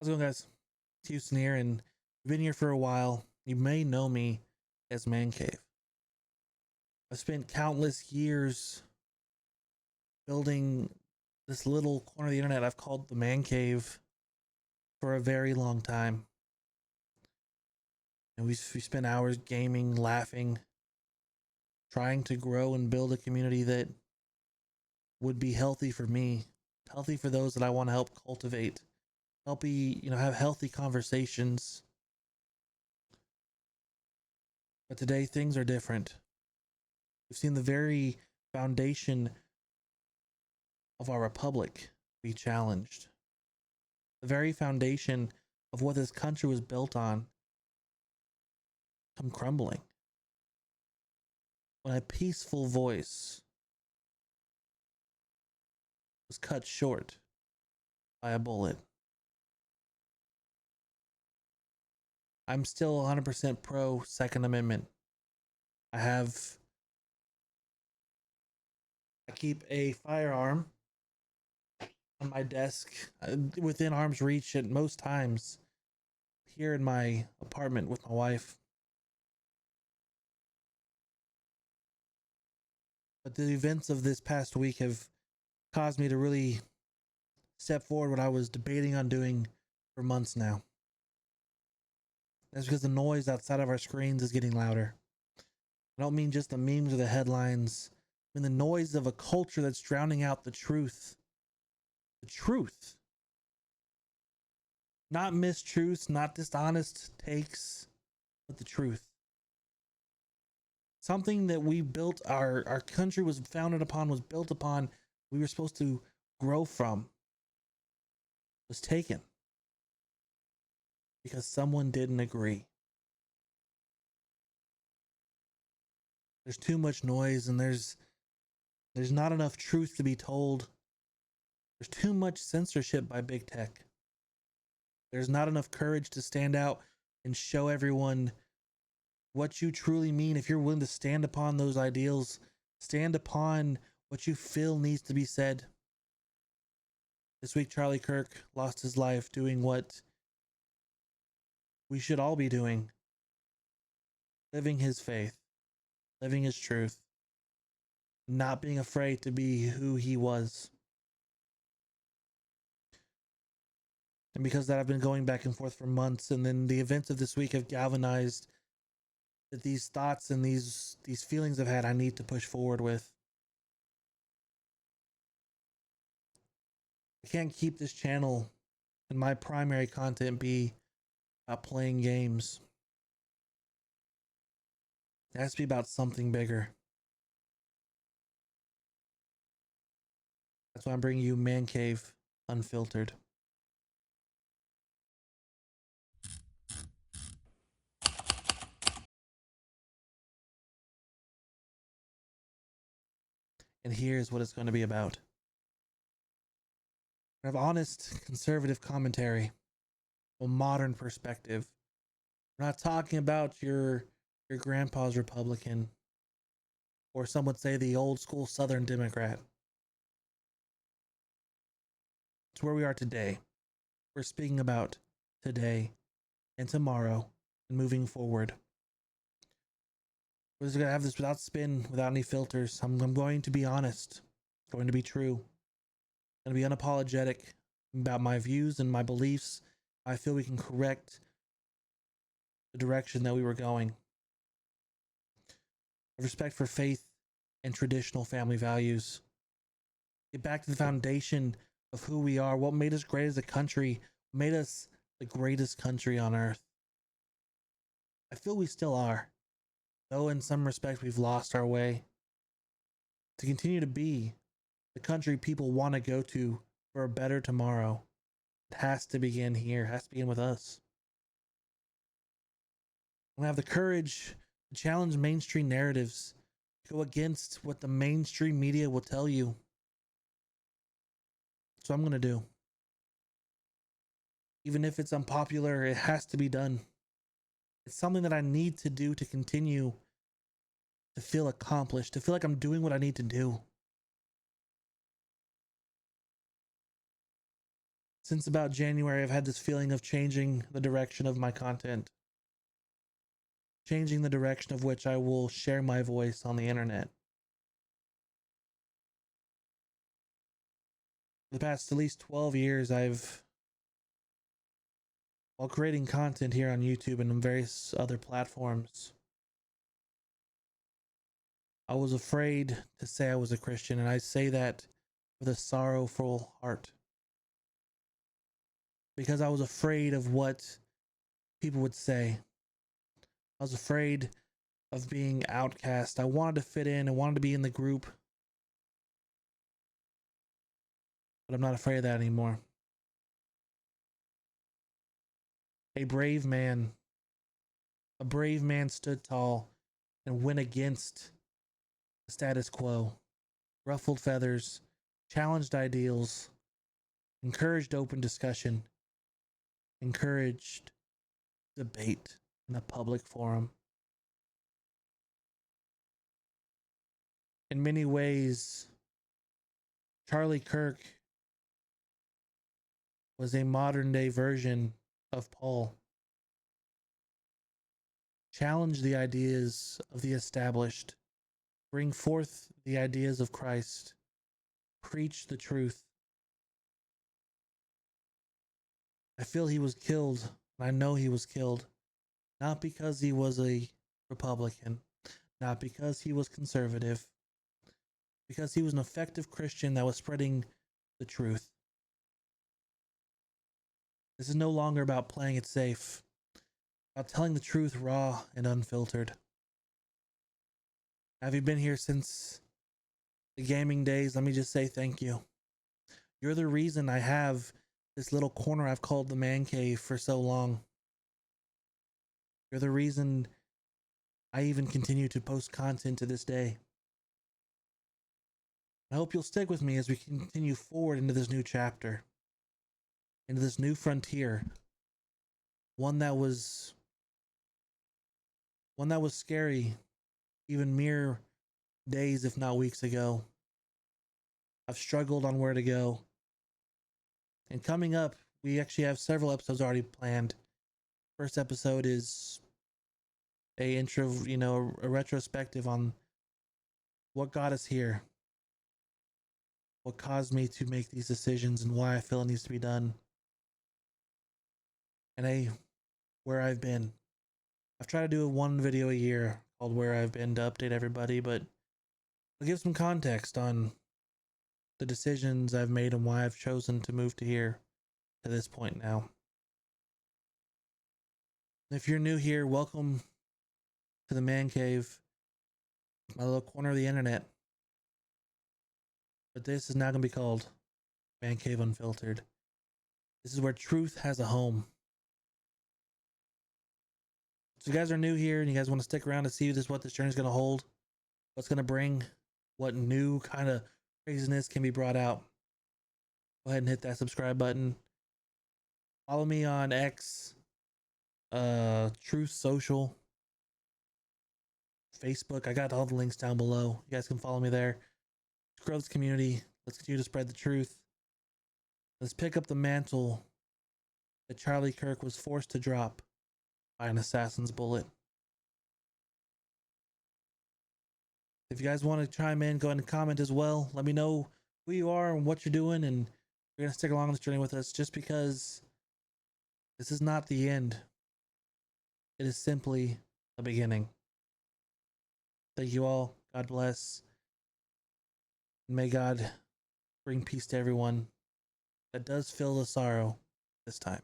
How's it going, guys? It's Houston here, and I've been here for a while. You may know me as MannCave. I've spent countless years building this little corner of the internet I've called the MannCave for a very long time. And we spent hours gaming, laughing, trying to grow and build a community that would be healthy for me, healthy for those that I want to help cultivate, have healthy conversations. But today things are different. We've seen the very foundation of our republic be challenged. The very foundation of what this country was built on come crumbling. When a peaceful voice was cut short by a bullet. I'm still 100% pro Second Amendment. I keep a firearm on my desk within arm's reach at most times here in my apartment with my wife. But the events of this past week have caused me to really step forward what I was debating on doing for months now. That's because the noise outside of our screens is getting louder. I don't mean just the memes or the headlines. I mean the noise of a culture that's drowning out the truth. The truth. Not mistruths, not dishonest takes, but the truth. Something that we built, our country was founded upon, was built upon, we were supposed to grow from, was taken because someone didn't agree. There's too much noise and there's not enough truth to be told. There's too much censorship by big tech. There's not enough courage to stand out and show everyone what you truly mean. If you're willing to stand upon those ideals, stand upon what you feel needs to be said. This week, Charlie Kirk lost his life doing what we should all be doing. Living his faith, living his truth, not being afraid to be who he was. And because of that, I've been going back and forth for months, and then the events of this week have galvanized that these thoughts and these feelings I've had, I need to push forward with. I can't keep this channel and my primary content be about playing games. It has to be about something bigger. That's why I'm bringing you MannCave Unfiltered. And here's what it's going to be about. I have honest, conservative commentary, a modern perspective. We're not talking about your grandpa's Republican, or some would say the old school Southern Democrat. It's where we are today. We're speaking about today and tomorrow and moving forward. We're just going to have this without spin, without any filters. I'm going to be honest, going to be true, going to be unapologetic about my views and my beliefs. I feel we can correct the direction that we were going. Respect for faith and traditional family values. Get back to the foundation of who we are, what made us great as a country, made us the greatest country on earth. I feel we still are, though in some respects we've lost our way. To continue to be the country people want to go to for a better tomorrow, it has to begin here, it has to begin with us. We have the courage to challenge mainstream narratives, go against what the mainstream media will tell you. That's what I'm going to do. Even if it's unpopular, it has to be done. It's something that I need to do to continue to feel accomplished, to feel like I'm doing what I need to do. Since about January, I've had this feeling of changing the direction of my content, changing the direction of which I will share my voice on the internet. For the past at least 12 years, while creating content here on YouTube and on various other platforms, I was afraid to say I was a Christian, and I say that with a sorrowful heart. Because I was afraid of what people would say. I was afraid of being outcast. I wanted to fit in. I wanted to be in the group. But I'm not afraid of that anymore. A brave man stood tall and went against the status quo, ruffled feathers, challenged ideals, encouraged open discussion, encouraged debate in a public forum. In many ways, Charlie Kirk was a modern day version of Paul. Challenge the ideas of the established, bring forth the ideas of Christ, preach the truth. I feel he was killed, and I know he was killed, not because he was a Republican, not because he was conservative, because he was an effective Christian that was spreading the truth. This is no longer about playing it safe, about telling the truth raw and unfiltered. Have you been here since the gaming days? Let me just say thank you. You're the reason I have this little corner I've called the Man Cave for so long. You're the reason I even continue to post content to this day. I hope you'll stick with me as we continue forward into this new chapter, into this new frontier, one that was scary even mere days, if not weeks ago. I've struggled on where to go. And coming up, we actually have several episodes already planned. First episode is a retrospective on what got us here, what caused me to make these decisions, and why I feel it needs to be done. And where I've been. I've tried to do one video a year called Where I've Been to update everybody, but I'll give some context on the decisions I've made and why I've chosen to move to this point now. If you're new here, welcome to the Man Cave, my little corner of the internet. But this is now going to be called MannCave Unfiltered. This is where truth has a home. So if you guys are new here and you guys want to stick around to see what this journey is going to hold, what's going to bring, what new kind of craziness can be brought out, go ahead and hit that subscribe button. Follow me on X, Truth Social, Facebook. I got all the links down below. You guys can follow me there. Let's grow this community. Let's continue to spread the truth. Let's pick up the mantle that Charlie Kirk was forced to drop by an assassin's bullet. If you guys want to chime in, go ahead and comment as well. Let me know who you are and what you're doing, and you're going to stick along this journey with us, just because this is not the end. It is simply a beginning. Thank you all. God bless. And may God bring peace to everyone that does feel the sorrow this time.